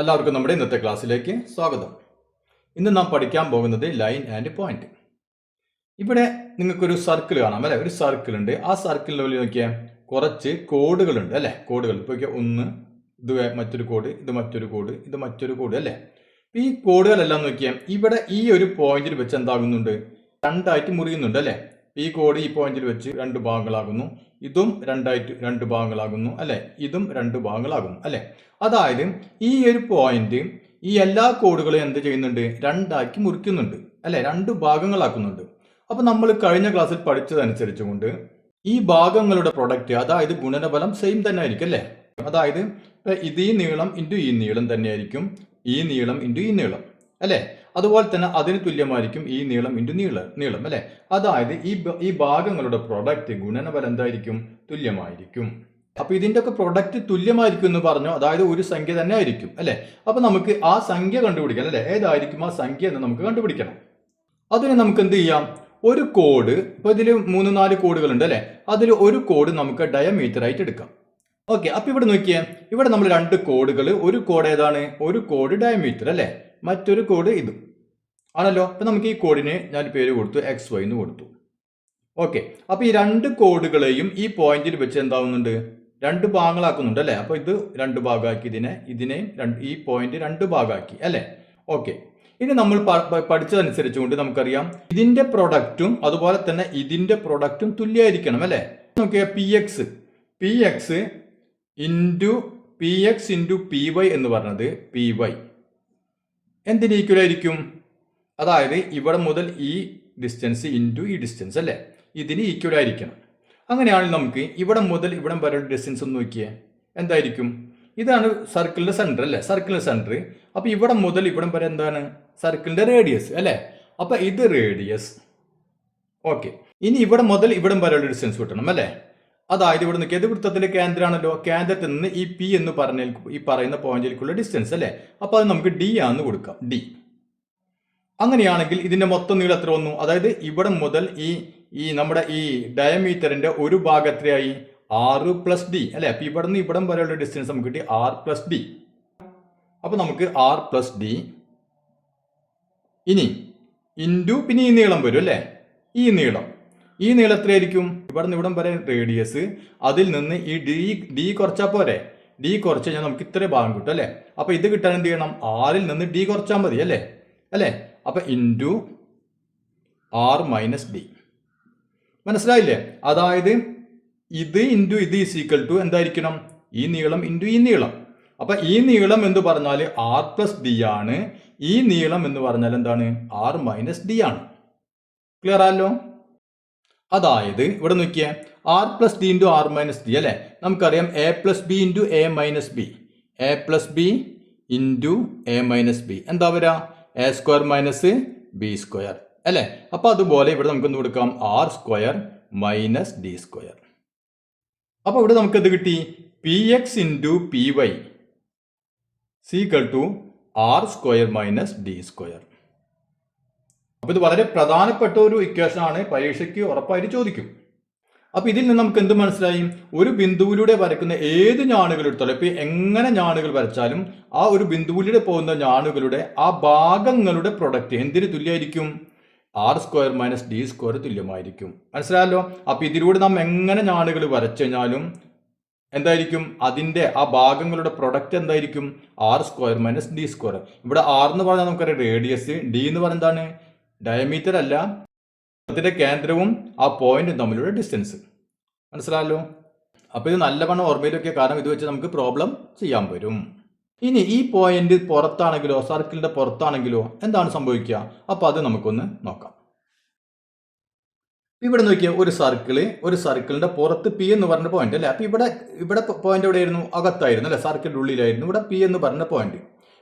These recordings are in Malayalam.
എല്ലാവർക്കും നമ്മുടെ ഇന്നത്തെ ക്ലാസ്സിലേക്ക് സ്വാഗതം. ഇന്ന് നാം പഠിക്കാൻ പോകുന്നത് ലൈൻ ആൻഡ് പോയിന്റ്. ഇവിടെ നിങ്ങൾക്കൊരു സർക്കിൾ കാണാം അല്ലെ, ഒരു സർക്കിൾ ഉണ്ട്. ആ സർക്കിളിൽ നോക്കിയാൽ കുറച്ച് കോഡുകളുണ്ട് അല്ലെ, കോഡുകൾ. ഇപ്പോൾ ഒന്ന്, ഇത് മറ്റൊരു കോഡ്, ഇത് മറ്റൊരു കോഡ്, ഇത് മറ്റൊരു കോഡ് അല്ലെ. ഈ കോഡുകളെല്ലാം നോക്കിയാൽ ഇവിടെ ഈ ഒരു പോയിന്റിൽ വെച്ച് എന്താകുന്നുണ്ട്, രണ്ടായിട്ട് മുറിയുന്നുണ്ട് അല്ലെ. ഈ കോഡ് ഈ പോയിന്റിൽ വെച്ച് രണ്ട് ഭാഗങ്ങളാകുന്നു, ഇതും രണ്ട് ഭാഗങ്ങളാകുന്നു അല്ലെ, ഇതും രണ്ട് ഭാഗങ്ങളാകുന്നു അല്ലെ. അതായത് ഈ ഒരു പോയിന്റ് ഈ എല്ലാ കോഡുകളും എന്ത് ചെയ്യുന്നുണ്ട്, രണ്ടാക്കി മുറിക്കുന്നുണ്ട് അല്ലെ, രണ്ട് ഭാഗങ്ങളാക്കുന്നുണ്ട്. അപ്പൊ നമ്മൾ കഴിഞ്ഞ ക്ലാസ്സിൽ പഠിച്ചതനുസരിച്ചുകൊണ്ട് ഈ ഭാഗങ്ങളുടെ പ്രൊഡക്റ്റ്, അതായത് ഗുണനഫലം സെയിം തന്നെ ആയിരിക്കും അല്ലെ. അതായത് ഇത് ഈ നീളം ഇൻറ്റു ഈ നീളം തന്നെയായിരിക്കും, ഈ നീളം ഇൻറ്റു ഈ നീളം അല്ലെ. അതുപോലെ തന്നെ അതിന് തുല്യമായിരിക്കും ഈ നീളം ഇൻറ്റു നീളം അല്ലെ. അതായത് ഈ ഭാഗങ്ങളുടെ പ്രൊഡക്റ്റ് ഗുണനഫലം എന്തായിരിക്കും, തുല്യമായിരിക്കും. അപ്പൊ ഇതിന്റെ ഒക്കെ പ്രൊഡക്റ്റ് തുല്യമായിരിക്കും എന്ന് പറഞ്ഞു, അതായത് ഒരു സംഖ്യ തന്നെ ആയിരിക്കും അല്ലെ. അപ്പൊ നമുക്ക് ആ സംഖ്യ കണ്ടുപിടിക്കണം അല്ലെ, ഏതായിരിക്കും ആ സംഖ്യ എന്ന് നമുക്ക് കണ്ടുപിടിക്കണം. അതിന് നമുക്ക് എന്ത് ചെയ്യാം, ഒരു കോഡ്, ഇപ്പൊ ഇതിൽ 3-4 കോഡുകൾ ഉണ്ട് അല്ലെ, അതിൽ ഒരു കോഡ് നമുക്ക് ഡയമീറ്റർ ആയിട്ട് എടുക്കാം. ഓക്കെ, അപ്പൊ ഇവിടെ നോക്കിയേ, ഇവിടെ നമ്മൾ രണ്ട് കോഡുകൾ, ഒരു കോഡ് ഏതാണ്, ഒരു കോഡ് ഡയമീറ്റർ അല്ലെ, മറ്റൊരു കോഡ് ഇത് ആണല്ലോ. അപ്പൊ നമുക്ക് ഈ കോഡിന് ഞാൻ പേര് കൊടുത്തു XY എന്ന് കൊടുത്തു. ഓക്കെ, അപ്പൊ ഈ രണ്ട് കോഡുകളെയും ഈ പോയിന്റിൽ വെച്ച് എന്താവുന്നുണ്ട്, രണ്ട് ഭാഗങ്ങളാക്കുന്നുണ്ട് അല്ലെ. അപ്പൊ ഇത് രണ്ട് ഭാഗമാക്കി, ഇതിനെയും ഈ പോയിന്റ് രണ്ട് ഭാഗമാക്കി അല്ലെ. ഓക്കെ, ഇനി നമ്മൾ പഠിച്ചതനുസരിച്ചുകൊണ്ട് നമുക്കറിയാം ഇതിന്റെ പ്രൊഡക്റ്റും അതുപോലെ തന്നെ ഇതിന്റെ പ്രൊഡക്റ്റും തുല്യമായിരിക്കണം അല്ലെ. നോക്കിയാൽ PX ഇൻറ്റു PY എന്ന് പറഞ്ഞത് PY എന്തിന് ഈക്വൽ ആയിരിക്കും, അതായത് ഇവിടെ മുതൽ ഈ ഡിസ്റ്റൻസ് ഇൻറ്റു ഈ ഡിസ്റ്റൻസ് അല്ലെ, ഇതിന് ഈക്വൽ ആയിരിക്കണം. അങ്ങനെയാണെങ്കിൽ നമുക്ക് ഇവിടെ മുതൽ ഇവിടെ വരെ ഡിസ്റ്റൻസ് ഒന്ന് നോക്കിയേ, എന്തായിരിക്കും, ഇതാണ് സർക്കിളിന്റെ സെന്റർ അല്ലെ, സർക്കിളിന്റെ സെന്റർ. അപ്പൊ ഇവിടെ മുതൽ ഇവിടെ വരെ എന്താണ്, സർക്കിളിന്റെ റേഡിയസ് അല്ലെ. അപ്പൊ ഇത് റേഡിയസ്. ഓക്കെ, ഇനി ഇവിടെ മുതൽ ഇവിടെ വരെയുള്ള ഡിസ്റ്റൻസ് കിട്ടണം അല്ലെ. അതായത് ഇവിടെ നോക്കിയത് വൃത്തത്തിലെ കേന്ദ്രമാണല്ലോ, കേന്ദ്രത്തിൽ നിന്ന് ഈ P എന്ന് ഈ പറയുന്ന പോയിന്റിലേക്കുള്ള ഡിസ്റ്റൻസ് അല്ലെ. അപ്പൊ അത് നമുക്ക് D ആണെന്ന് കൊടുക്കാം, D. അങ്ങനെയാണെങ്കിൽ ഇതിന്റെ മൊത്തം നീളം എത്ര വന്നു, അതായത് ഇവിടെ മുതൽ ഈ നമ്മുടെ ഈ ഡയമീറ്ററിന്റെ ഒരു ഭാഗം എത്രയായി, 6+D അല്ലെ. അപ്പൊ ഇവിടെ നിന്ന് ഇവിടം വരെയുള്ള ഡിസ്റ്റൻസ് നമുക്ക് കിട്ടി 6+D. അപ്പൊ നമുക്ക് 6+D ഇനി ഇൻറ്റു പിന്നെ ഈ നീളം വരും അല്ലെ, ഈ നീളം എത്രയായിരിക്കും, ഇവിടെ നിന്ന് ഇവിടം വരെ റേഡിയസ്, അതിൽ നിന്ന് ഈ D കുറച്ചാൽ പോരെ, D കുറച്ച് കഴിഞ്ഞാൽ നമുക്ക് ഇത്രയും ഭാഗം കിട്ടും അല്ലെ. അപ്പൊ ഇത് കിട്ടാൻ എന്ത് ചെയ്യണം, 6-ൽ നിന്ന് D കുറച്ചാൽ മതി അല്ലെ. അപ്പൊ ഇൻറ്റു R - D. മനസ്സിലായില്ലേ? അതായത് ഇത് ഇൻറ്റു ഇത് ഈസ് ഈക്വൽ ടു എന്തായിരിക്കണം, ഈ നീളം ഇൻറ്റു ഈ നീളം. അപ്പൊ ഈ നീളം എന്ന് പറഞ്ഞാൽ R+D ആണ്, ഈ നീളം എന്ന് പറഞ്ഞാൽ എന്താണ്, R - D ആണ്. ക്ലിയർ ആണല്ലോ? അതായത് ഇവിടെ നോക്കിയേ, R+D ഇൻറ്റു R - D അല്ലെ. നമുക്കറിയാം A+B into A - B, A+B into A - B എന്താ വരാ, A² - B² അല്ലെ. അപ്പൊ അതുപോലെ ഇവിടെ നമുക്ക് എന്ത് കൊടുക്കാം, R² - D². അപ്പൊ ഇവിടെ നമുക്ക് എന്ത് കിട്ടി, PX into PY equal to R² - D². അപ്പൊ ഇത് വളരെ പ്രധാനപ്പെട്ട ഒരു ഇക്വേഷൻ ആണ്, പരീക്ഷയ്ക്ക് ഉറപ്പായിട്ട് ചോദിക്കും. അപ്പൊ ഇതിൽ നിന്ന് നമുക്ക് എന്ത് മനസ്സിലായി, ഒരു ബിന്ദുവിലൂടെ വരയ്ക്കുന്ന ഏത് ഞാണുകൾ എടുത്താലും, ഇപ്പൊ എങ്ങനെ ഞാണുകൾ വരച്ചാലും ആ ഒരു ബിന്ദുവിലൂടെ പോകുന്ന ഞാണുകളുടെ ആ ഭാഗങ്ങളുടെ പ്രൊഡക്റ്റ് എന്തിന് തുല്യമായിരിക്കും, R² - D² തുല്യമായിരിക്കും. മനസ്സിലായല്ലോ? അപ്പൊ ഇതിലൂടെ നാം എങ്ങനെ ഞാണുകൾ വരച്ചു കഴിഞ്ഞാലും എന്തായിരിക്കും, അതിന്റെ ആ ഭാഗങ്ങളുടെ പ്രൊഡക്റ്റ് എന്തായിരിക്കും, R² - D². ഇവിടെ R എന്ന് പറഞ്ഞാൽ നമുക്കറിയാം റേഡിയസ്, D എന്ന് പറഞ്ഞാൽ എന്താണ്, ഡയമീറ്റർ അല്ല, അതിന്റെ കേന്ദ്രവും ആ പോയിന്റും തമ്മിലുള്ള ഡിസ്റ്റൻസ്. മനസ്സിലായല്ലോ? അപ്പൊ ഇത് നല്ലവണ്ണം ഓർമ്മയിൽ വെക്കുക, കാരണം ഇത് വെച്ച് നമുക്ക് പ്രോബ്ലം ചെയ്യാൻ വരും. ഇനി ഈ പോയിന്റ് പുറത്താണെങ്കിലോ, സർക്കിളിന്റെ പുറത്താണെങ്കിലോ എന്താണ് സംഭവിക്കുക, അപ്പൊ അത് നമുക്കൊന്ന് നോക്കാം. ഇവിടെ നോക്കിയാൽ ഒരു സർക്കിളിന്റെ പുറത്ത് P എന്ന് പറഞ്ഞ പോയിന്റ് അല്ലെ. അപ്പൊ ഇവിടെ പോയിന്റ് എവിടെയായിരുന്നു, അകത്തായിരുന്നു അല്ലെ, സർക്കിളിന്റെ ഉള്ളിലായിരുന്നു ഇവിടെ P എന്ന് പറഞ്ഞ പോയിന്റ്.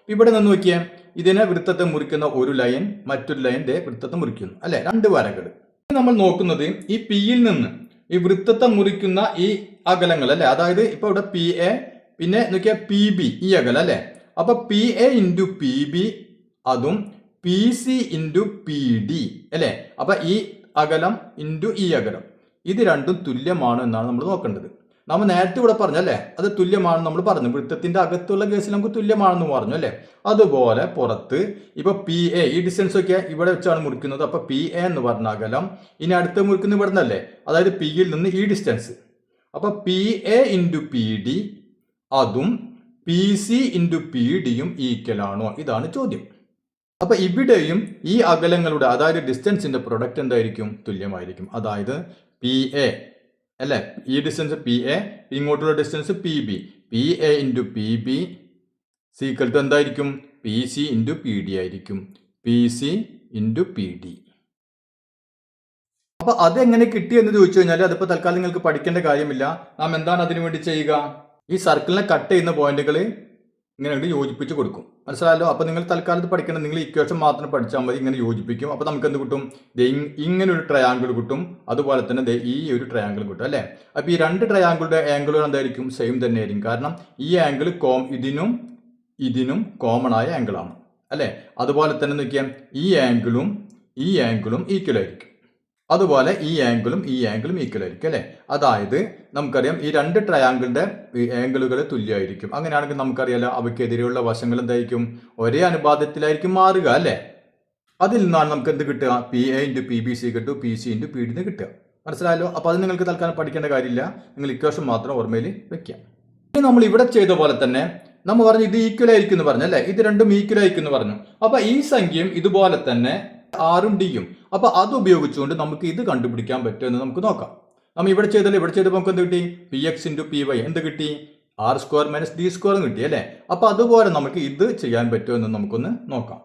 ഇവിടെ നിന്ന് നോക്കിയാൽ ഇതിനെ വൃത്തത്തെ മുറിക്കുന്ന ഒരു ലൈൻ മറ്റൊരു ലൈനിന്റെ വൃത്തത്തെ മുറിക്കുന്നു അല്ലെ, രണ്ട് വരകൾ. നമ്മൾ നോക്കുന്നത് ഈ P-യിൽ നിന്ന് ഈ വൃത്തത്തെ മുറിക്കുന്ന ഈ അകലങ്ങൾ അല്ലെ, അതായത് ഇപ്പൊ ഇവിടെ PA, പിന്നെ നോക്കിയാൽ PB, ഈ അകലം അല്ലെ. അപ്പൊ PA ഇൻറ്റു PB അതും PC ഇൻറ്റു PD അല്ലെ. അപ്പൊ ഈ അകലം ഇൻറ്റു ഈ അകലം, ഇത് രണ്ടും തുല്യമാണ് എന്നാണ് നമ്മൾ നോക്കേണ്ടത്. നമ്മൾ നേരത്തെ ഇവിടെ പറഞ്ഞല്ലേ അത് തുല്യമാണെന്ന് നമ്മൾ പറഞ്ഞു. വൃത്തത്തിന്റെ അകത്തുള്ള കേസിൽ നമുക്ക് തുല്യമാണെന്ന് പറഞ്ഞു അല്ലേ. അതുപോലെ പുറത്ത് ഇപ്പൊ പി എ ഈ ഡിസ്റ്റൻസ് ഒക്കെ ഇവിടെ വെച്ചാണ് മുറിക്കുന്നത്. അപ്പൊ പി എ എന്ന് പറഞ്ഞ അകലം ഇനി അടുത്ത് മുറിക്കുന്നത് ഇവിടെ നിന്നല്ലേ, അതായത് പിയിൽ നിന്ന് ഈ ഡിസ്റ്റൻസ്. അപ്പൊ P A into P D അതും പി സി ഇൻറ്റു പി ഡിയും ഈക്വൽ ആണോ, ഇതാണ് ചോദ്യം. അപ്പൊ ഇവിടെയും ഈ അകലങ്ങളുടെ അതായത് ഡിസ്റ്റൻസിന്റെ പ്രൊഡക്റ്റ് എന്തായിരിക്കും, തുല്യമായിരിക്കും. അതായത് പി എ അല്ലെ, ഈ ഡിസ്റ്റൻസ് പി എ, ഇങ്ങോട്ടുള്ള distance P B, P A into P B is equal to എന്തായിരിക്കും, P C into P D ആയിരിക്കും. P C into P D. അപ്പൊ അതെങ്ങനെ കിട്ടി എന്ന് ചോദിച്ചു കഴിഞ്ഞാൽ അതിപ്പോ തൽക്കാലം നിങ്ങൾക്ക് പഠിക്കേണ്ട കാര്യമില്ല. നാം എന്താണ് അതിനു വേണ്ടി ചെയ്യുക, ഈ സർക്കിളിനെ കട്ട് ചെയ്യുന്ന പോയിന്റുകൾ ഇങ്ങനെ യോജിപ്പിച്ച് കൊടുക്കും. മനസ്സിലായല്ലോ. അപ്പൊ നിങ്ങൾ തൽക്കാലത്ത് പഠിക്കണം, നിങ്ങൾ ഇക്വേഷൻ മാത്രം പഠിച്ചാൽ മതി. ഇങ്ങനെ യോജിപ്പിക്കും. അപ്പൊ നമുക്ക് എന്ത് കിട്ടും, ഇങ്ങനെ ഒരു ട്രയാങ്കിൾ കിട്ടും. അതുപോലെ തന്നെ ഈ ഒരു ട്രയാങ്കിൾ കിട്ടും അല്ലെ. അപ്പൊ ഈ രണ്ട് ട്രയാങ്കിളുടെ ആംഗിളുകൾ എന്തായിരിക്കും, സെയിം തന്നെ ആയിരിക്കും. കാരണം ഈ ആംഗിൾ ഇതിനും കോമൺ ആയ ആംഗിൾ ആണ് അല്ലെ. അതുപോലെ തന്നെ നോക്കിയാൽ ഈ ആംഗിളും ഈക്വൽ ആയിരിക്കും. അതുപോലെ ഈ ആംഗിളും ഈക്വൽ ആയിരിക്കും അല്ലെ. അതായത് നമുക്കറിയാം ഈ രണ്ട് ട്രയാങ്കിളിന്റെ ആംഗിളുകൾ തുല്യമായിരിക്കും. അങ്ങനെയാണെങ്കിൽ നമുക്കറിയാലോ അവയ്ക്കെതിരെയുള്ള വശങ്ങൾ എന്തായിരിക്കും, ഒരേ അനുപാതത്തിലായിരിക്കും മാറുക അല്ലെ. അതിൽ നിന്നാണ് നമുക്ക് എന്ത് കിട്ടുക, P A into P B C കിട്ടും, P C into P D കിട്ടുക. മനസ്സിലായല്ലോ. അപ്പൊ അത് നിങ്ങൾക്ക് തൽക്കാലം പഠിക്കേണ്ട കാര്യമില്ല, നിങ്ങൾ ഇക്വേഷൻ മാത്രം ഓർമ്മയിൽ വെക്കാം. ഇനി നമ്മൾ ഇവിടെ ചെയ്ത പോലെ തന്നെ നമ്മൾ പറഞ്ഞു ഇത് ഈക്വൽ ആയിരിക്കും എന്ന് പറഞ്ഞു അല്ലെ, ഇത് രണ്ടും ഈക്വൽ ആയിരിക്കും എന്ന് പറഞ്ഞു. അപ്പൊ ഈ സംഖ്യയും ഇതുപോലെ തന്നെ ആറും ഡിയും. അപ്പൊ അത് ഉപയോഗിച്ചുകൊണ്ട് നമുക്ക് ഇത് കണ്ടുപിടിക്കാൻ പറ്റുമെന്ന് നമുക്ക് നോക്കാം. നമ്മൾ ഇവിടെ ചെയ്തപ്പോൾ നമുക്ക് എന്ത് കിട്ടി, P X into P Y എന്ത് കിട്ടി, ആർ സ്ക്വയർ മൈനസ് ഡി സ്ക്വയറും കിട്ടി അല്ലേ. അപ്പൊ അതുപോലെ നമുക്ക് ഇത് ചെയ്യാൻ പറ്റുമെന്ന് നമുക്കൊന്ന് നോക്കാം.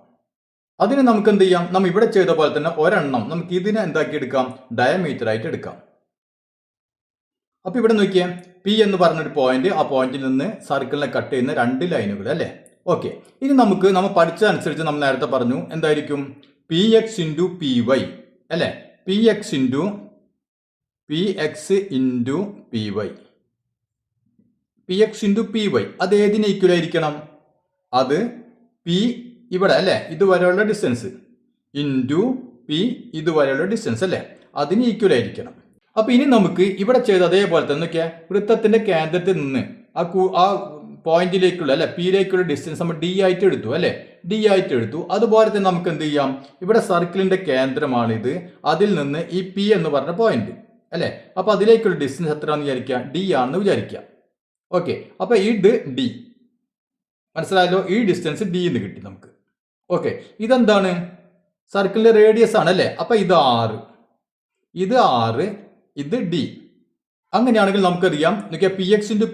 അതിന് നമുക്ക് എന്ത് ചെയ്യാം, നമ്മൾ ഇവിടെ ചെയ്ത പോലെ തന്നെ ഒരെണ്ണം നമുക്ക് ഇതിനെ എന്താക്കി എടുക്കാം, ഡയമീറ്റർ ആയിട്ട് എടുക്കാം. അപ്പൊ ഇവിടെ നോക്കിയേ, പി എന്ന് പറഞ്ഞൊരു പോയിന്റ്, ആ പോയിന്റിൽ നിന്ന് സർക്കിളിനെ കട്ട് ചെയ്യുന്ന രണ്ട് ലൈനുകൾ അല്ലേ. ഓക്കെ, ഇനി നമ്മൾ പഠിച്ചതനുസരിച്ച് നമ്മൾ നേരത്തെ പറഞ്ഞു എന്തായിരിക്കും, P X into P Y അല്ലെ, P X into P Y, P X into P Y അത് ഏതിന് ഈക്വൽ ആയിരിക്കണം, അത് പി ഇവിടെ അല്ലെ ഇതുവരെയുള്ള ഡിസ്റ്റൻസ് ഇൻറ്റു പി ഇതുവരെയുള്ള ഡിസ്റ്റൻസ് അല്ലെ, അതിന് ഈക്വൽ ആയിരിക്കണം. അപ്പൊ ഇനി നമുക്ക് ഇവിടെ ചെയ്ത അതേപോലെ തന്നെ നോക്കിയാൽ വൃത്തത്തിന്റെ കേന്ദ്രത്തിൽ നിന്ന് ആ പോയിന്റിലേക്കുള്ള അല്ലെ പിയിലേക്കുള്ള ഡിസ്റ്റൻസ് നമ്മൾ ഡി ആയിട്ട് എടുത്തു അല്ലെ, ഡി ആയിട്ട് എടുത്തു. അതുപോലെ തന്നെ നമുക്ക് എന്ത് ചെയ്യാം, ഇവിടെ സർക്കിളിന്റെ കേന്ദ്രമാണിത്, അതിൽ നിന്ന് ഈ പി എന്ന് പറഞ്ഞ പോയിന്റ് അല്ലെ, അപ്പൊ അതിലേക്കുള്ള ഡിസ്റ്റൻസ് എത്രയാണെന്ന് വിചാരിക്കുക, ഡി ആണെന്ന് വിചാരിക്കുക. ഓക്കെ, അപ്പൊ ഇത് ഡി, മനസ്സിലായല്ലോ, ഈ ഡിസ്റ്റൻസ് ഡി എന്ന് കിട്ടി നമുക്ക്. ഓക്കെ, ഇതെന്താണ്, സർക്കിളിന്റെ റേഡിയസ് ആണ് അല്ലെ. അപ്പൊ ഇത് 6, ഇത് ഡി. അങ്ങനെയാണെങ്കിൽ നമുക്കറിയാം നോക്കിയാൽ P X into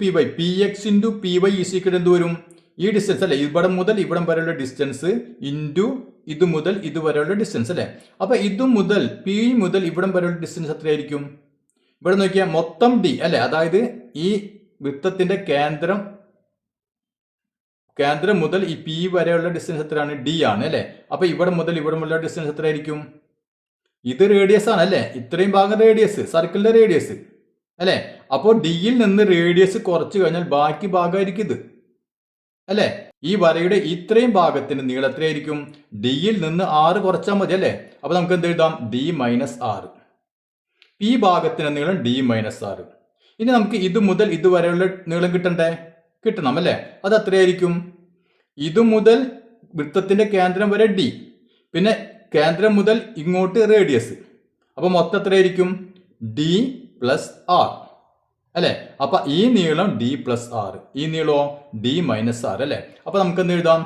P Y is equal എന്ത് വരും, ഈ ഡിസ്റ്റൻസ് അല്ലെ ഇവിടെ മുതൽ ഇവിടം വരെയുള്ള ഡിസ്റ്റൻസ് ഇൻറ്റു ഇത് മുതൽ ഇതുവരെയുള്ള ഡിസ്റ്റൻസ് അല്ലെ. അപ്പൊ ഇത് മുതൽ പി മുതൽ ഇവിടം വരെയുള്ള ഡിസ്റ്റൻസ് എത്രയായിരിക്കും, ഇവിടെ നോക്കിയാൽ മൊത്തം ഡി അല്ലെ, അതായത് ഈ വൃത്തത്തിന്റെ കേന്ദ്രം മുതൽ ഈ പി വരെയുള്ള ഡിസ്റ്റൻസ് എത്രയാണ്, ഡി ആണ് അല്ലെ. അപ്പൊ ഇവിടെ മുതൽ ഇവിടെ മുതലുള്ള ഡിസ്റ്റൻസ് എത്രയായിരിക്കും, ഇത് റേഡിയസ് ആണ് അല്ലെ, ഇത്രയും ഭാഗം റേഡിയസ്, സർക്കിളിന്റെ റേഡിയസ് അല്ലെ. അപ്പോൾ ഡിയിൽ നിന്ന് റേഡിയസ് കുറച്ച് കഴിഞ്ഞാൽ ബാക്കി ഭാഗമായിരിക്കും ഇത് അല്ലെ. ഈ വരയുടെ ഇത്രയും ഭാഗത്തിന് നീളം എത്രയായിരിക്കും, ഡിയിൽ നിന്ന് 6 കുറച്ചാൽ മതി അല്ലെ. അപ്പൊ നമുക്ക് എന്ത് എഴുതാം, ഡി മൈനസ് 6, ഈ ഭാഗത്തിന് നീളം ഡി മൈനസ് 6. ഇനി നമുക്ക് ഇത് മുതൽ ഇതുവരെയുള്ള നീളം കിട്ടണം അല്ലെ. അത് എത്രയായിരിക്കും, ഇത് മുതൽ വൃത്തത്തിന്റെ കേന്ദ്രം വരെ ഡി, പിന്നെ കേന്ദ്രം മുതൽ ഇങ്ങോട്ട് റേഡിയസ്, അപ്പൊ മൊത്തം എത്രയായിരിക്കും, ഡി പ്ലസ് ആർ അല്ലെ. അപ്പൊ ഈ നീളം ഡി പ്ലസ് ആർ, ഈ നീളമോ ഡി മൈനസ് ആർ അല്ലെ. അപ്പൊ നമുക്ക് എന്ത് എഴുതാം,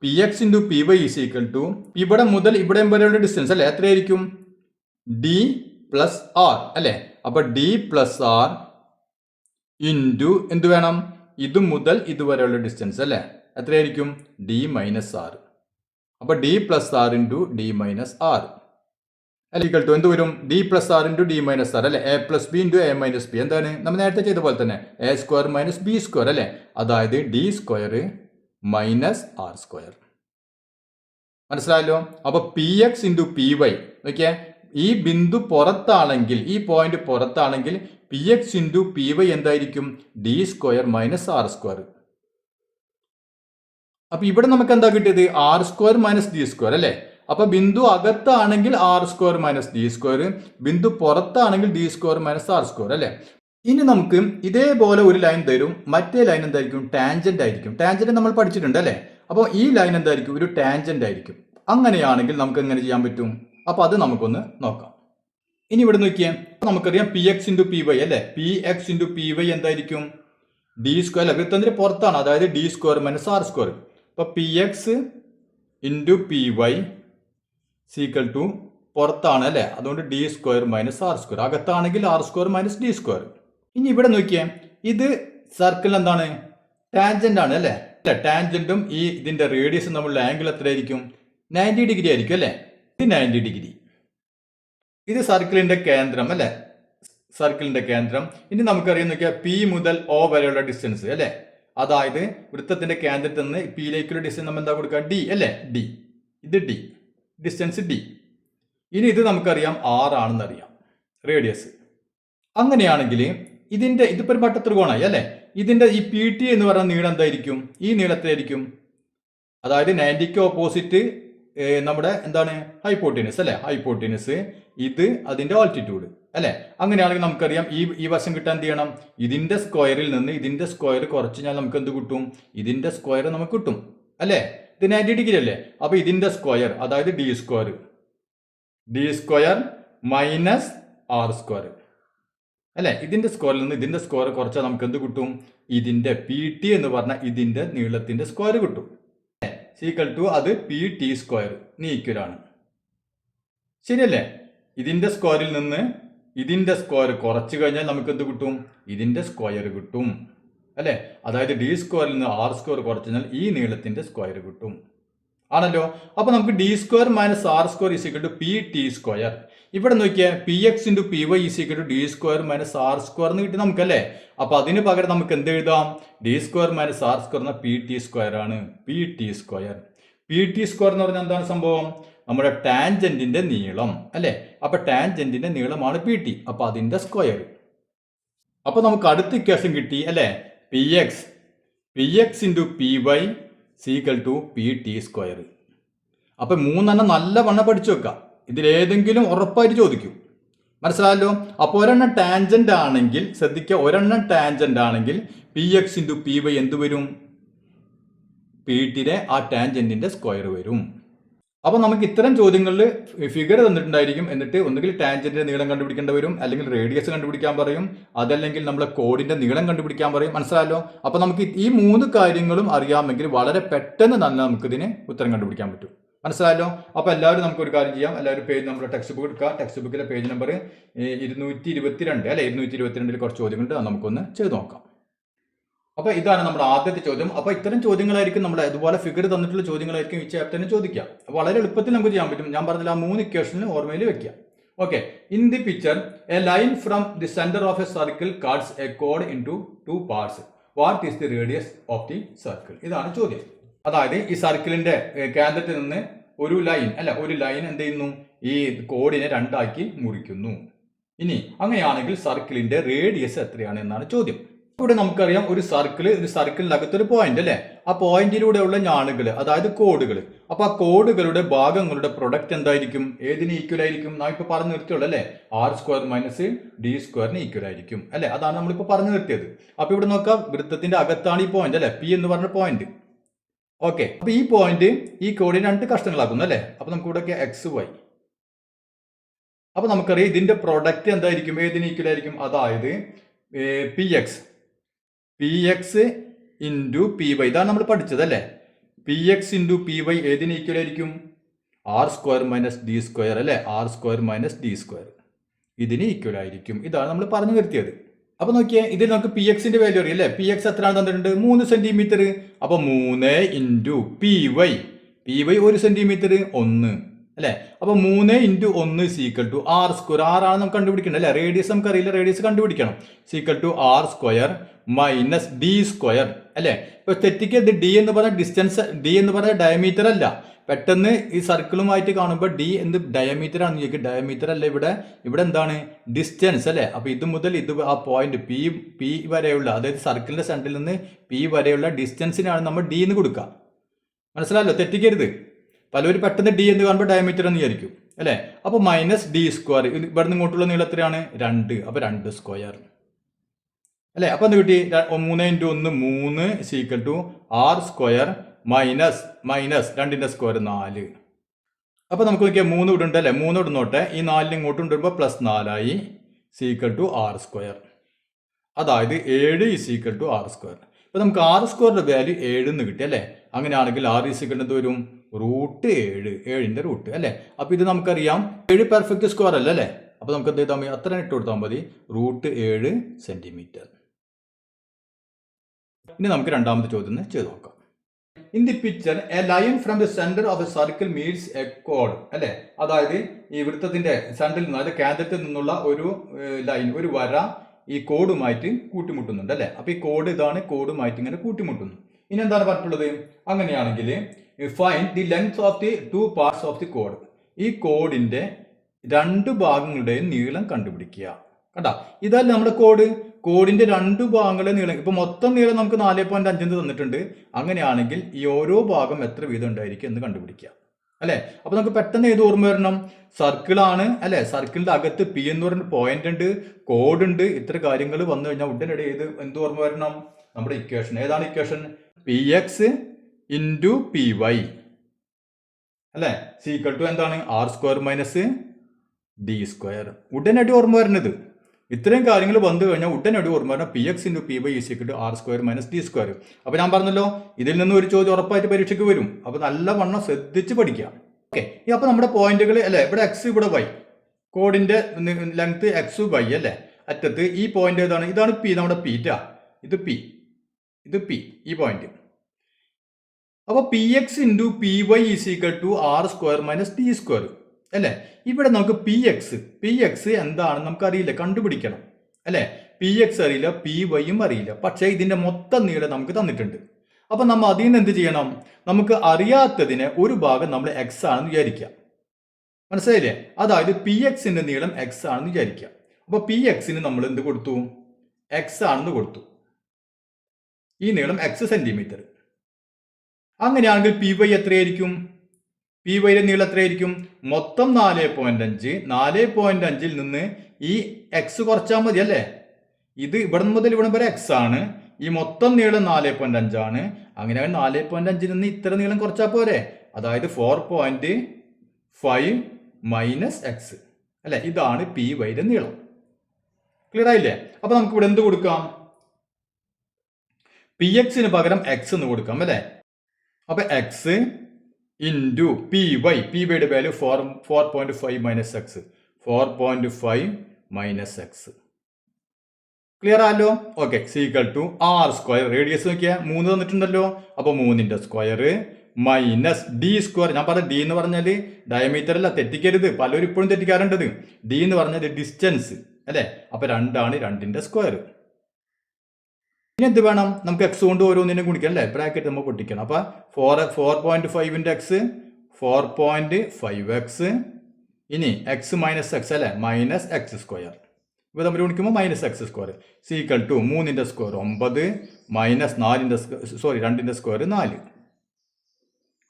P X into P Y is equal to ഇവിടെ മുതൽ ഇവിടെ വരെയുള്ള ഡിസ്റ്റൻസ് അല്ലെ എത്രയായിരിക്കും, ഡി പ്ലസ് ആർ അല്ലെ. അപ്പൊ ഡി പ്ലസ് ആർ ഇൻറ്റു എന്ത് വേണം, ഇത് മുതൽ ഇതുവരെയുള്ള ഡിസ്റ്റൻസ് അല്ലെ എത്രയായിരിക്കും, ഡി മൈനസ് ആർ. അപ്പൊ D plus R into D minus R equal to എന്ത് വരും, D plus R into D minus R അല്ലെ, A plus B into A minus B. എന്താണ് നമ്മൾ നേരത്തെ ചെയ്ത പോലെ തന്നെ A square minus B square അല്ലെ, അതായത് D square minus R square. മനസ്സിലായല്ലോ. അപ്പൊ P X into P Y നോക്കിയേ, ഈ ബിന്ദു പുറത്താണെങ്കിൽ, ഈ പോയിന്റ് പുറത്താണെങ്കിൽ P X into P Y എന്തായിരിക്കും, D square minus R square. അപ്പൊ ഇവിടെ നമുക്ക് എന്താ കിട്ടിയത്, R square minus D square അല്ലെ. അപ്പൊ ബിന്ദു അകത്താണെങ്കിൽ R square minus D square, ബിന്ദു പുറത്താണെങ്കിൽ D square minus R square അല്ലെ. ഇനി നമുക്ക് ഇതേപോലെ ഒരു ലൈൻ തരും, മറ്റേ ലൈൻ എന്തായിരിക്കും? ടാൻജന്റ് ആയിരിക്കും. ടാൻജന്റ് നമ്മൾ പഠിച്ചിട്ടുണ്ട് അല്ലേ? അപ്പോൾ ഈ ലൈൻ എന്തായിരിക്കും? ഒരു ടാൻജന്റ് ആയിരിക്കും. അങ്ങനെയാണെങ്കിൽ നമുക്ക് എങ്ങനെ ചെയ്യാൻ പറ്റും? അപ്പോൾ അത് നമുക്കൊന്ന് നോക്കാം. ഇനി ഇവിടെ നോക്കിയേ, നമുക്കറിയാം P X into P Y അല്ലേ? P X into P Y എന്തായിരിക്കും? ഡി സ്ക്വയർ അല്ല, വൃത്തത്തിന്റെ പുറത്താണ്, അതായത് D square minus R square. അപ്പോൾ P X into P Y equal to പുറത്താണ് അല്ലേ? അതുകൊണ്ട് D square minus R square. അകത്താണെങ്കിൽ R square minus D square. ഇനി ഇവിടെ നോക്കിയേ, ഇത് സർക്കിൾ എന്താണ്? ടാൻജന്റ് ആണ് അല്ലേ? ടാൻജന്റും ഈ ഇതിന്റെ റേഡിയസും തമ്മിലുള്ള ആംഗിൾ എത്രയായിരിക്കും? 90 ഡിഗ്രി ആയിരിക്കും അല്ലേ? ഇത് 90 ഡിഗ്രി. ഇത് സർക്കിളിന്റെ കേന്ദ്രം അല്ലേ? സർക്കിളിന്റെ കേന്ദ്രം. ഇനി നമുക്കറിയാം നോക്കിയാൽ പി മുതൽ ഒ വരെയുള്ള ഡിസ്റ്റൻസ് അല്ലേ? അതായത് വൃത്തത്തിന്റെ കേന്ദ്രത്തിൽ നിന്ന് പിയിലേക്കുള്ള ഡിസ്റ്റൻസ് നമ്മൾ എന്താ കൊടുക്കുക? ഡി അല്ലേ? ഡി. ഇത് ഡി, ഡിസ്റ്റൻസ് ഡി. ഇനി ഇത് നമുക്കറിയാം ആർ ആണെന്ന് അറിയാം, റേഡിയസ്. അങ്ങനെയാണെങ്കിൽ ഇതിപ്പോ ഒരു വട്ടത്രികോണായി അല്ലേ? ഇതിന്റെ ഈ പി ടി എന്ന് പറയുന്ന നീളം എന്തായിരിക്കും? ഈ നീളത്തിലായിരിക്കും. അതായത് 90ക്ക് ഓപ്പോസിറ്റ് നമ്മുടെ എന്താണ്? ഹൈപ്പോട്ടിനസ് അല്ലെ? ഹൈപ്പോട്ടിനസ്. ഇത് അതിന്റെ ആൾട്ടിറ്റ്യൂഡ് അല്ലെ? അങ്ങനെയാണെങ്കിൽ നമുക്കറിയാം ഈ വശം കിട്ടാൻ എന്ത് ചെയ്യണം? ഇതിന്റെ സ്ക്വയറിൽ നിന്ന് ഇതിന്റെ സ്ക്വയർ കുറച്ച് കഴിഞ്ഞാൽ നമുക്ക് എന്ത് കിട്ടും? ഇതിന്റെ സ്ക്വയർ നമുക്ക് കിട്ടും അല്ലെ? ഇത് 90 ഡിഗ്രി അല്ലേ? അപ്പൊ ഇതിന്റെ സ്ക്വയർ, അതായത് D square minus R square അല്ലെ? ഇതിന്റെ സ്ക്വയറിൽ നിന്ന് ഇതിന്റെ സ്ക്വയർ കുറച്ചാൽ നമുക്ക് എന്ത് കിട്ടും? ഇതിന്റെ പി ടി എന്ന് പറഞ്ഞാൽ ഇതിന്റെ നീളത്തിന്റെ സ്ക്വയർ കിട്ടും. സീക്വൽ ടു അത് പി ടി സ്ക്വയർ ഈക്വലാണ്. ശരിയല്ലേ? ഇതിന്റെ സ്ക്വയറിൽ നിന്ന് ഇതിന്റെ സ്ക്വയർ കുറച്ച് കഴിഞ്ഞാൽ നമുക്ക് എന്ത് കിട്ടും? ഇതിന്റെ സ്ക്വയർ കിട്ടും അല്ലെ? അതായത് ഡി സ്ക്വയറിൽ നിന്ന് ആർ സ്ക്വയർ കുറച്ച് കഴിഞ്ഞാൽ ഈ നീളത്തിന്റെ സ്ക്വയർ കിട്ടും ആണല്ലോ. അപ്പൊ നമുക്ക് D square minus R square equal to P T square. ഇവിടെ നോക്കിയാൽ P X into P Y equal to D square minus R square എന്ന് കിട്ടി നമുക്കല്ലേ? അപ്പൊ അതിന് പകരം നമുക്ക് എന്ത് എഴുതാം? D square minus R square എന്ന പി ടി സ്ക്വയർ ആണ്. P T square. P T square എന്ന് പറഞ്ഞാൽ എന്താണ് സംഭവം? നമ്മുടെ ടാൻജന്റിന്റെ നീളം അല്ലെ? അപ്പൊ ടാൻജന്റിന്റെ നീളമാണ് പി ടി. അപ്പൊ അതിന്റെ സ്ക്വയർ. അപ്പൊ നമുക്ക് അടുത്ത ഇക്വേഷൻ കിട്ടി അല്ലെ? P X into P Y equal to P T square. അപ്പൊ മൂന്നെണ്ണം നല്ല വണ്ണം പഠിച്ചു വെക്കാം. ഇതിലേതെങ്കിലും ഉറപ്പായിട്ട് ചോദിക്കും. മനസ്സിലായല്ലോ? അപ്പോൾ ഒരെണ്ണം ടാൻജന്റ് ആണെങ്കിൽ ശ്രദ്ധിക്കുക, ഒരെണ്ണം ടാൻജന്റ് ആണെങ്കിൽ P X into P Y എന്ത് വരും? പി ടിയുടെ ആ ടാൻജന്റിന്റെ സ്ക്വയർ വരും. അപ്പോൾ നമുക്ക് ഇത്തരം ചോദ്യങ്ങളിൽ ഫിഗർ തന്നിട്ടുണ്ടായിരിക്കും. എന്നിട്ട് ഒന്നുകിൽ ടാൻജന്റിന്റെ നീളം കണ്ടുപിടിക്കേണ്ടി വരും, അല്ലെങ്കിൽ റേഡിയസ് കണ്ടുപിടിക്കാൻ പറയും, അതല്ലെങ്കിൽ നമ്മളെ കോഡിന്റെ നീളം കണ്ടുപിടിക്കാൻ പറയും. മനസ്സിലായല്ലോ? അപ്പോൾ നമുക്ക് ഈ മൂന്ന് കാര്യങ്ങളും അറിയാമെങ്കിൽ വളരെ പെട്ടെന്ന് തന്നെ നമുക്കിതിന് ഉത്തരം കണ്ടുപിടിക്കാൻ പറ്റും. മനസ്സിലായല്ലോ? അപ്പോൾ എല്ലാവരും നമുക്കൊരു കാര്യം ചെയ്യാം. എല്ലാവരും പേജ് നമ്മുടെ ടെക്സ്റ്റ് ബുക്ക് എടുക്കുക. ടെക്സ്റ്റ് ബുക്കിലെ പേജ് നമ്പർ 222 അല്ലെ? 222 കുറച്ച് ചോദ്യങ്ങളുണ്ട്, അത് നമുക്കൊന്ന് ചെയ്ത് നോക്കാം. അപ്പോൾ ഇതാണ് നമ്മുടെ ആദ്യത്തെ ചോദ്യം. അപ്പോൾ ഇത്തരം ചോദ്യങ്ങളായിരിക്കും നമ്മുടെ ഇതുപോലെ ഫിഗർ തന്നിട്ടുള്ള ചോദ്യങ്ങളായിരിക്കും ഈ ചാപ്റ്ററിന് ചോദിക്കുക. വളരെ എളുപ്പത്തിൽ നമുക്ക് ചെയ്യാൻ പറ്റും. ഞാൻ പറഞ്ഞില്ല, ആ 3 ഇക്വേഷനിൽ ഓർമ്മയിൽ വെക്കുക. Okay. In the picture A line from the centre of A circle cuts A code into 2 parts. What is the radius of the circle? ഇതാണ് ചോദ്യം. അതായത് ഈ സർക്കിളിന്റെ കേന്ദ്രത്തിൽ നിന്ന് ഒരു ലൈൻ എന്ത് ചെയ്യുന്നു? ഈ കോഡിനെ 2 ആക്കി മുറിക്കുന്നു. ഇനി അങ്ങനെയാണെങ്കിൽ സർക്കിളിന്റെ റേഡിയസ് എത്രയാണ് എന്നാണ് ചോദ്യം. ഇവിടെ നമുക്കറിയാം ഒരു സർക്കിളിനകത്തൊരു പോയിന്റ് അല്ലെ? ആ പോയിന്റിലൂടെയുള്ള ഞാണുകൾ, അതായത് കോഡുകൾ. അപ്പൊ ആ കോഡുകളുടെ ഭാഗങ്ങളുടെ പ്രൊഡക്റ്റ് എന്തായിരിക്കും? ഏതിന് ഈക്വൽ ആയിരിക്കും? നാം ഇപ്പൊ പറഞ്ഞു നിർത്തിയുള്ളൂ അല്ലെ? ആർ സ്ക്വയർ മൈനസ് ഡി സ്ക്വയറിന് ഈക്വൽ ആയിരിക്കും അല്ലെ? അതാണ് നമ്മളിപ്പോ പറഞ്ഞു നിർത്തിയത്. അപ്പൊ ഇവിടെ നോക്കാം, വൃത്തത്തിന്റെ അകത്താണ് ഈ പോയിന്റ് അല്ലെ? പി എന്ന് പറഞ്ഞ പോയിന്റ്. ഓക്കെ. അപ്പൊ ഈ പോയിന്റ് ഈ കോഡിനെ 2 കഷ്ണങ്ങളാക്കുന്നു അല്ലെ? അപ്പൊ നമുക്ക് ഇവിടെ എക്സ് വൈ. അപ്പൊ നമുക്കറിയാം ഇതിന്റെ പ്രൊഡക്റ്റ് എന്തായിരിക്കും? ഏതിന് ഈക്വൽ ആയിരിക്കും? അതായത് P X into P Y. ഇതാണ് നമ്മൾ പഠിച്ചത് അല്ലേ? P X into P Y ഏതിന് ഈക്വൽ ആയിരിക്കും? R square minus D square അല്ലെ? R square minus D square ഇതിന് ഈക്വൽ ആയിരിക്കും. ഇതാണ് നമ്മൾ പറഞ്ഞു നിർത്തിയത്. അപ്പൊ നോക്കിയേ, ഇതിൽ നമുക്ക് പി എക്സിന്റെ വാല്യൂ അറിയാം അല്ലെ? പി എക്സ് എത്രയാണ് തന്നിട്ടുണ്ട്? 3 സെന്റിമീറ്റർ. അപ്പൊ 3 ഇൻറ്റു പി വൈ 1 സെന്റിമീറ്റർ 1 അല്ലെ? അപ്പൊ 3 into 1 is equal to R square. ആറാണ് നമുക്ക് കണ്ടുപിടിക്കേണ്ടത് അല്ലെ? റേഡിയസ് നമുക്ക് അറിയില്ല, റേഡിയസ് കണ്ടുപിടിക്കണം. Is equal to R square minus D square അല്ലെ? ഇപ്പൊ തെറ്റിക്ക് ഡി എന്ന് പറഞ്ഞ ഡിസ്റ്റൻസ്, ഡി എന്ന് പറഞ്ഞ ഡയമീറ്റർ അല്ല. പെട്ടെന്ന് ഈ സർക്കിളുമായിട്ട് കാണുമ്പോൾ ഡി എന്ത് ഡയമീറ്റർ ആണെന്ന് ചോദിക്കും. ഡയമീറ്റർ അല്ല, ഇവിടെ എന്താണ്? ഡിസ്റ്റൻസ് അല്ലെ? അപ്പൊ ഇത് മുതൽ ആ പോയിന്റ് പി വരെയുള്ള, അതായത് സർക്കിളിന്റെ സെന്ററിൽ നിന്ന് പി വരെയുള്ള ഡിസ്റ്റൻസിനാണ് നമ്മൾ ഡി എന്ന് കൊടുക്കുക. മനസ്സിലായല്ലോ? തെറ്റിക്കരുത്. പലരും പെട്ടെന്ന് ഡി എന്ന് കാണുമ്പോൾ ഡയമീറ്റർ എന്ന് വിചാരിക്കും അല്ലെ? അപ്പൊ മൈനസ് ഡി സ്ക്വയർ. ഇവിടെ നിന്ന് ഇങ്ങോട്ടുള്ള നീളം എത്രയാണ്? 2. അപ്പൊ 2 സ്ക്വയർ. അല്ലേ? അപ്പം എന്ത് കിട്ടി? 3 × 1 3 equal to R square minus 2ന്റെ സ്ക്വയർ 4. അപ്പൊ നമുക്ക് നോക്കിയാൽ 3 ഇവിടെ ഉണ്ട് അല്ലേ? 3 ഇടുന്നോട്ടെ, ഈ 4 ഇങ്ങോട്ട് കൊണ്ടുവരുമ്പോൾ +4 സീക്വൽ ടു ആർ സ്ക്വയർ. അതായത് 7 ഈക്വൽ ടു ആർ സ്ക്വയർ. ഇപ്പൊ നമുക്ക് ആർ സ്ക്വയറിന്റെ വാല്യൂ 7 എന്ന് കിട്ടി അല്ലേ? അങ്ങനെയാണെങ്കിൽ ആർ ഈക്വൽ എന്ത് വരും? √7, 7ന്റെ റൂട്ട് അല്ലേ? അപ്പൊ ഇത് നമുക്കറിയാം 7 പെർഫെക്റ്റ് സ്ക്വയർ അല്ല അല്ലേ? അപ്പൊ നമുക്ക് എന്ത് ചെയ്താൽ മതി? അത്ര ഇട്ട് കൊടുത്താൽ മതി, √7 സെന്റിമീറ്റർ. ഇനി നമുക്ക് രണ്ടാമത്തെ ചോദ്യം ചെയ്ത് നോക്കാം. In the picture A line from the centre of A circle meats A code അല്ലെ? അതായത് ഈ വൃത്തത്തിന്റെ സെന്ററിൽ നിന്ന്, അതായത് കേന്ദ്രത്തിൽ നിന്നുള്ള ഒരു ലൈൻ, ഒരു വര ഈ കോഡുമായിട്ട് കൂട്ടിമുട്ടുന്നുണ്ട് അല്ലെ? അപ്പൊ ഈ കോഡ് ഇതാണ്, കോഡുമായിട്ട് ഇങ്ങനെ കൂട്ടിമുട്ടുന്നു. ഇനി എന്താണ് പറഞ്ഞിട്ടുള്ളത്? അങ്ങനെയാണെങ്കിൽ find the length of the 2 parts of the code. ഈ കോഡിന്റെ 2 ഭാഗങ്ങളുടെയും നീളം കണ്ടുപിടിക്കുക. കണ്ടാ, ഇതല്ല നമ്മുടെ കോഡ്. കോഡിന്റെ 2 ഭാഗങ്ങളെ നീളം, ഇപ്പൊ മൊത്തം നീളം നമുക്ക് 4.5 തന്നിട്ടുണ്ട്. അങ്ങനെയാണെങ്കിൽ ഈ ഓരോ ഭാഗം എത്ര വീതം ഉണ്ടായിരിക്കും എന്ന് കണ്ടുപിടിക്കുക അല്ലെ? അപ്പൊ നമുക്ക് പെട്ടെന്ന് ഏത് ഓർമ്മ വരണം? സർക്കിൾ ആണ് അല്ലെ? സർക്കിളിന്റെ അകത്ത് പി എന്ന് പറയുന്ന പോയിന്റ് ഉണ്ട്, കോഡ് ഉണ്ട്. ഇത്ര കാര്യങ്ങൾ വന്നു കഴിഞ്ഞാൽ ഉടനടി എന്ത് ഓർമ്മ വരണം? നമ്മുടെ ഇക്വേഷൻ. ഏതാണ് ഇക്വേഷൻ? px × py അല്ലെ? സീക്വൽ ടു എന്താണ്? r² - d². ഉടനടി ഓർമ്മ വരുന്നത് ഇത്രയും കാര്യങ്ങൾ വന്നു കഴിഞ്ഞാൽ ഉടനടി ഓർമ്മ വരണം px × py = r² - d². അപ്പൊ ഞാൻ പറഞ്ഞല്ലോ, ഇതിൽ നിന്ന് ഒരു ചോദ്യം ഉറപ്പായിട്ട് പരീക്ഷയ്ക്ക് വരും. അപ്പൊ നല്ലവണ്ണം ശ്രദ്ധിച്ച് പഠിക്കുക. ഓക്കെ, അപ്പൊ നമ്മുടെ പോയിന്റുകൾ അല്ലെ? ഇവിടെ x, ഇവിടെ y. കോഡിന്റെ ലെങ്ത് x, y അല്ലെ? അറ്റത്ത് ഈ പോയിന്റ് ഏതാണ്? ഇതാണ് p, നമ്മുടെ പീറ്റ. ഇത് p, ഈ പോയിന്റ്. അപ്പൊ px × py = r² - d² അല്ലെ? ഇവിടെ നമുക്ക് px എന്താണെന്ന് നമുക്കറിയില്ല, കണ്ടുപിടിക്കണം അല്ലെ? px അറിയില്ല, pyയും അറിയില്ല. പക്ഷേ ഇതിന്റെ മൊത്തം നീളം നമുക്ക് തന്നിട്ടുണ്ട്. അപ്പൊ നമ്മൾ അതിൽ നിന്ന് എന്ത് ചെയ്യണം? നമുക്ക് അറിയാത്തതിനെ ഒരു ഭാഗം നമ്മൾ x ആണെന്ന് വിചാരിക്കാം. മനസ്സിലായില്ലേ? അതായത് pxന്റെ നീളം x ആണെന്ന് വിചാരിക്കാം. അപ്പൊ pxന് നമ്മൾ എന്ത് കൊടുത്തു? x ആണെന്ന് കൊടുത്തു. ഈ നീളം x സെന്റിമീറ്റർ. അങ്ങനെയാണെങ്കിൽ py എത്രയായിരിക്കും? pyയുടെ നീളം എത്രയായിരിക്കും? മൊത്തം 4.5. 4.5ൽ നിന്ന് ഈ x കുറച്ചാൽ മതി അല്ലേ? ഇത് ഇവിടെ മുതൽ ഇവിടെ വരെ x ആണ്. ഈ മൊത്തം നീളം 4.5 ആണ്. അങ്ങനെയാണെങ്കിൽ 4.5ൽ നിന്ന് ഇത്ര നീളം കുറച്ചാൽ പോരെ? അതായത് 4.5 മൈനസ് x അല്ലെ? ഇതാണ് pyയുടെ നീളം. ക്ലിയർ ആയില്ലേ? അപ്പൊ നമുക്ക് ഇവിടെ എന്ത് കൊടുക്കാം? pxന് പകരം x എന്ന് കൊടുക്കാം അല്ലെ? അപ്പൊ x × pyയുടെ value 4.5 minus x. 4.5 minus x. Clear ആണല്ലോ? Okay, equal to r². Radius നോക്കിയാൽ 3 തന്നിട്ടുണ്ടല്ലോ. അപ്പൊ 3ന്റെ സ്ക്വയർ മൈനസ് d². ഞാൻ പറഞ്ഞ d എന്ന് പറഞ്ഞാൽ ഡയമീറ്റർ അല്ല, തെറ്റിക്കരുത്. പലരും ഇപ്പോഴും തെറ്റിക്കാറുണ്ടത്. d എന്ന് പറഞ്ഞാൽ ഡിസ്റ്റൻസ് അല്ലെ? അപ്പൊ 2 ആണ്, 2ന്റെ സ്ക്വയർ. ഇനി എന്ത് വേണം? നമുക്ക് x കൊണ്ട് ഓരോന്നിനെ ഗുണിക്കണം അല്ലേ? ബ്രാക്കറ്റ് നമ്മൾ പൊട്ടിക്കണം. അപ്പൊ 4.5 x 4.5x. ഇനി x മൈനസ് x അല്ലെ? Minus x². ഇപ്പൊ നമ്മൾ ഗുണിക്കുമ്പോൾ -x² സീക്വൽ ടു 3ന്റെ സ്ക്വയർ 9 മൈനസ് 2ന്റെ സ്ക്വയർ 4.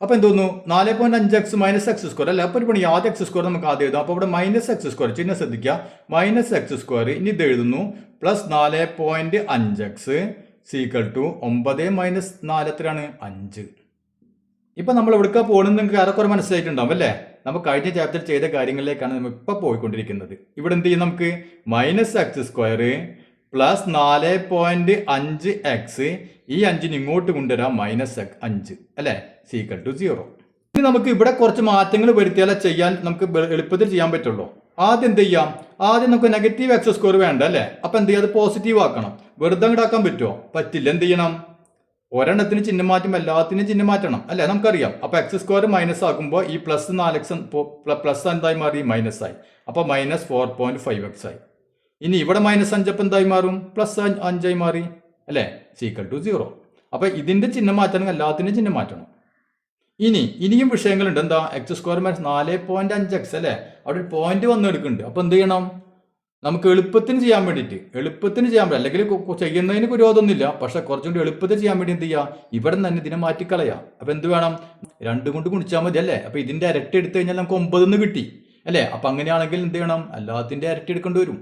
അപ്പൊ എന്തോന്നു? 4.5x മൈനസ് x² അല്ലെ? അപ്പൊ ഒരു പണി, ആദ്യം x² നമുക്ക് ആദ്യം എഴുതാം. അപ്പൊ ഇവിടെ -x², ചിഹ്നം ശ്രദ്ധിക്കുക, -x². ഇനി ഇത് എഴുതുന്നു +4.5x സീക്വൽ ടു 9 മൈനസ് 4 എത്രയാണ്? 5. ഇപ്പൊ നമ്മൾ എവിടേക്കാ പോകണമെന്ന് നിങ്ങൾക്ക് ഏറെക്കുറെ മനസ്സിലായിട്ടുണ്ടാവും അല്ലേ? നമ്മൾ കഴിഞ്ഞ ചാപ്റ്റർ ചെയ്ത കാര്യങ്ങളിലേക്കാണ് നമ്മൾ ഇപ്പൊ പോയിക്കൊണ്ടിരിക്കുന്നത്. ഇവിടെ എന്ത് ചെയ്യും? നമുക്ക് -x² +4.5x, ഈ 5ന് ഇങ്ങോട്ട് കൊണ്ടുവരാം -5 അല്ലെ? Is equal to 0. ഇനി നമുക്ക് ഇവിടെ കുറച്ച് മാറ്റങ്ങൾ വരുത്തിയാലേ ചെയ്യാൻ നമുക്ക് എളുപ്പത്തിൽ ചെയ്യാൻ പറ്റുള്ളൂ. ആദ്യം എന്ത് ചെയ്യാം? ആദ്യം നമുക്ക് -x² വേണ്ട അല്ലെ? അപ്പൊ എന്ത് ചെയ്യാം? അത് പോസിറ്റീവ് ആക്കണം. വെറുതെ അങ്ങോട്ടാക്കാൻ പറ്റുമോ? പറ്റില്ല. എന്ത് ചെയ്യണം? ഒരെണ്ണത്തിന് ചിഹ്നം മാറ്റും, എല്ലാത്തിനും ചിഹ്നം മാറ്റണം അല്ലെ? നമുക്കറിയാം. അപ്പൊ x² മൈനസ് ആക്കുമ്പോൾ ഈ +4x പ്ലസ് എന്തായി മാറി? മൈനസ് ആയി. അപ്പൊ -4.5x ആയി. ഇനി ഇവിടെ -5 അപ്പം എന്തായി മാറും? +5 ആയി മാറി അല്ലെ? Is equal to 0. അപ്പൊ ഇതിന്റെ ചിഹ്നം മാറ്റണം, എല്ലാത്തിനും ചിഹ്നം മാറ്റണം. ഇനിയും വിഷയങ്ങളുണ്ട്. എന്താ? x² - 4.5x അല്ലെ? അവിടെ ഒരു പോയിന്റ് വന്ന് എടുക്കുന്നുണ്ട്. അപ്പൊ എന്ത് ചെയ്യണം? നമുക്ക് എളുപ്പത്തിന് ചെയ്യാൻ വേണ്ടിയിട്ട്, അല്ലെങ്കിൽ ചെയ്യുന്നതിന് വിരോധമൊന്നുമില്ല, പക്ഷെ കുറച്ചും കൂടി എളുപ്പത്തിൽ ചെയ്യാൻ വേണ്ടി എന്ത് ചെയ്യുക? ഇവിടെ തന്നെ ഇതിനെ മാറ്റിക്കളയാം. അപ്പൊ എന്ത് വേണം? 2 കൊണ്ട് ഗുണിച്ചാൽ മതി അല്ലേ? അപ്പൊ ഇതിന്റെ ഇരട്ടി എടുത്തു കഴിഞ്ഞാൽ നമുക്ക് 9 കിട്ടി അല്ലെ? അപ്പൊ അങ്ങനെയാണെങ്കിൽ എന്ത് ചെയ്യണം? എല്ലാത്തിന്റെ ഇരട്ടി എടുക്കേണ്ടി വരും.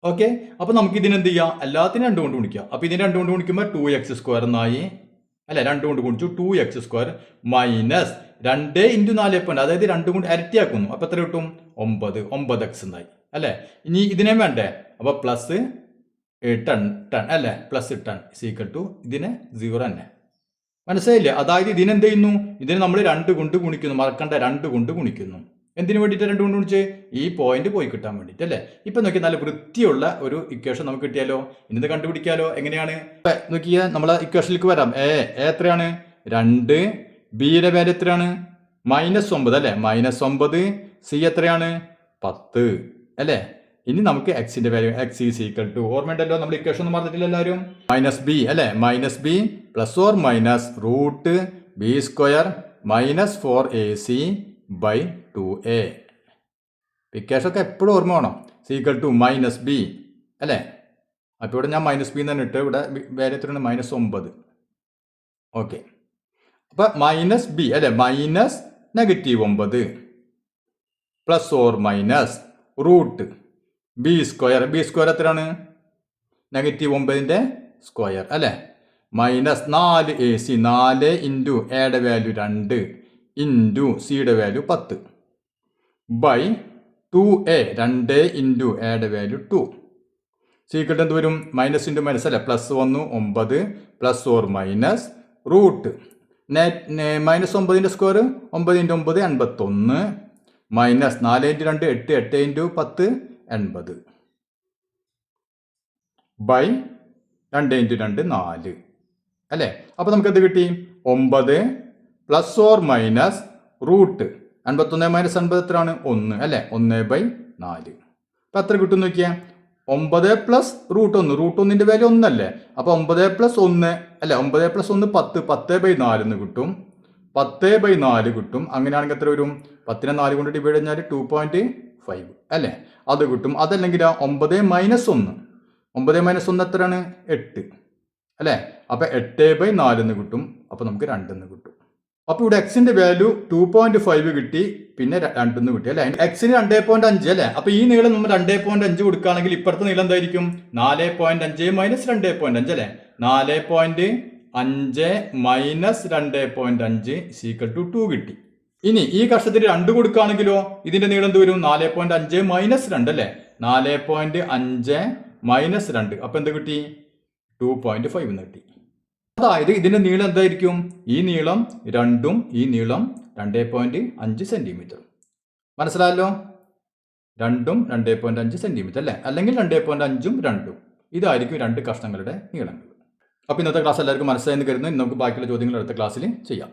ഓക്കെ, അപ്പോൾ നമുക്ക് ഇതിന് എന്ത് ചെയ്യാം, എല്ലാത്തിനും 2 കൊണ്ട് ഗുണിക്കാം. അപ്പോൾ ഇതിന് 2 കൊണ്ട് ഗുണിക്കുമ്പോൾ 2x² എന്നായി അല്ലെ, 2 കൊണ്ട് ഗുണിച്ചു 2x² മൈനസ് 2 × 4, അതായത് 2 കൊണ്ട് ഇരട്ടിയാക്കുന്നു. അപ്പോൾ എത്ര കിട്ടും, 9x എന്നായി അല്ലേ. ഇനി ഇതിനെ വേണ്ടേ, അപ്പോൾ പ്ലസ് 10 അല്ലേ, പ്ലസ് 10 ഈക്വൽ ടു ഇതിന് 0 തന്നെ. മനസ്സിലായില്ലേ? അതായത് ഇതിനെന്ത് ചെയ്യുന്നു, ഇതിനെ നമ്മൾ 2 കൊണ്ട് ഗുണിക്കുന്നു, മറക്കണ്ട 2 കൊണ്ട് ഗുണിക്കുന്നു. എന്തിനു വേണ്ടിയിട്ട് 2 കൊണ്ട് ഗുണിച്ച്, ഈ പോയിന്റ് പോയി കിട്ടാൻ വേണ്ടിയിട്ട് അല്ലേ. ഇപ്പം നോക്കി നല്ല വൃത്തിയുള്ള ഒരു ഇക്വേഷൻ നമുക്ക് കിട്ടിയാലോ, ഇന്നത് കണ്ടുപിടിക്കാലോ. എങ്ങനെയാണ് നോക്കിയാൽ നമ്മളെ ഇക്വേഷനിലേക്ക് വരാം. എത്രയാണ് 2, ബിയുടെ വാല്യൂ എത്രയാണ് -9 അല്ലേ, -9, സി എത്രയാണ് 10 അല്ലേ. ഇനി നമുക്ക് എക്സിന്റെ value X is equal to, ഓർമ്മയുണ്ടല്ലോ നമ്മൾ ഇക്വേഷൻ ഒന്നും മറന്നിട്ടില്ല എല്ലാവരും, -b അല്ലേ, -b +or -√b² -4ac/2a. Equation ഒക്കെ എപ്പോഴും ഓർമ്മ വേണം. ഈക്വൽ ടു -b അല്ലേ. അപ്പോൾ ഇവിടെ ഞാൻ -b എന്ന് ഇട്ട്, ഇവിടെ വാല്യൂ എത്രയാണ് -9. ഓക്കെ, അപ്പോൾ -b അല്ലേ, -9 +or -√b² എത്രയാണ് -9ന്റെ സ്ക്വയർ അല്ലേ, -4ac, 4 × എയുടെ വാല്യൂ 2 × സിയുടെ വാല്യൂ 10 /2a, 2 × എയുടെ വാല്യൂ 2. സീക്വൽ എന്ത് വരും, മൈനസ് ഇൻറ്റു മൈനസ് അല്ലേ, പ്ലസ് വന്നു 9 +or -√. -9ന്റെ സ്ക്വയർ 9 × 9 81 -4 × 2 8, 8 × 10 80 2 × 2 4 അല്ലേ. അപ്പോൾ നമുക്ക് എന്ത് കിട്ടി, 9 +or -√. 81 - 80 എത്രയാണ് 1 അല്ലേ, 1/4. അപ്പം എത്ര കിട്ടും നോക്കിയാൽ, 9 + √1 വാല്യൂ 1 അല്ലേ. അപ്പോൾ 9 + 1 അല്ലേ, 9 + 1 10, 10/4 എന്ന് കിട്ടും, 10/4 കിട്ടും. അങ്ങനെയാണെങ്കിൽ എത്ര വരും, 10നെ 4 കൊണ്ട് ഡിവൈഡ് കഴിഞ്ഞാൽ 2.5 അല്ലേ, അത് കിട്ടും. അതല്ലെങ്കിൽ 9 - 1, 9 - 1 എത്രയാണ് 8 അല്ലേ. അപ്പോൾ 8/4 എന്ന് കിട്ടും. അപ്പോൾ നമുക്ക് 2 എന്ന് കിട്ടും. അപ്പോൾ ഇവിടെ എക്സിന്റെ വാല്യൂ 2.5 കിട്ടി, പിന്നെ 2 എന്ന് കിട്ടി അല്ലേ. എക്സിന് 2.5 അല്ലേ. അപ്പോൾ ഈ നീളം നമ്മൾ 2.5 കൊടുക്കുകയാണെങ്കിൽ ഇപ്പുറത്തെ നീളം എന്തായിരിക്കും, 4.5 - 2.5 അല്ലേ, 4.5 - 2.5 = 2 കിട്ടി. ഇനി ഈ കഷത്തിൽ 2 കൊടുക്കുകയാണെങ്കിലോ ഇതിന്റെ നീളം എന്ത് വരും, 4.5 - 2 അല്ലേ, 4.5 - 2. അപ്പോൾ എന്ത് കിട്ടി, 2.5 എന്ന് കിട്ടി. അതായത് ഇതിന്റെ നീളം എന്തായിരിക്കും, ഈ നീളം 2ഉം ഈ നീളം 2.5 സെന്റിമീറ്റർ. മനസ്സിലായല്ലോ, 2ഉം 2.5 സെന്റിമീറ്റർ അല്ലേ, അല്ലെങ്കിൽ 2.5ഉം 2ഉം. ഇതായിരിക്കും 2 കഷ്ണങ്ങളുടെ നീളങ്ങൾ. അപ്പോൾ ഇന്നത്തെ ക്ലാസ് എല്ലാവർക്കും മനസ്സിലായെന്ന് കരുതുന്നു. നമുക്ക് ബാക്കിയുള്ള ചോദ്യങ്ങൾ അടുത്ത ക്ലാസ്സിൽ ചെയ്യാം.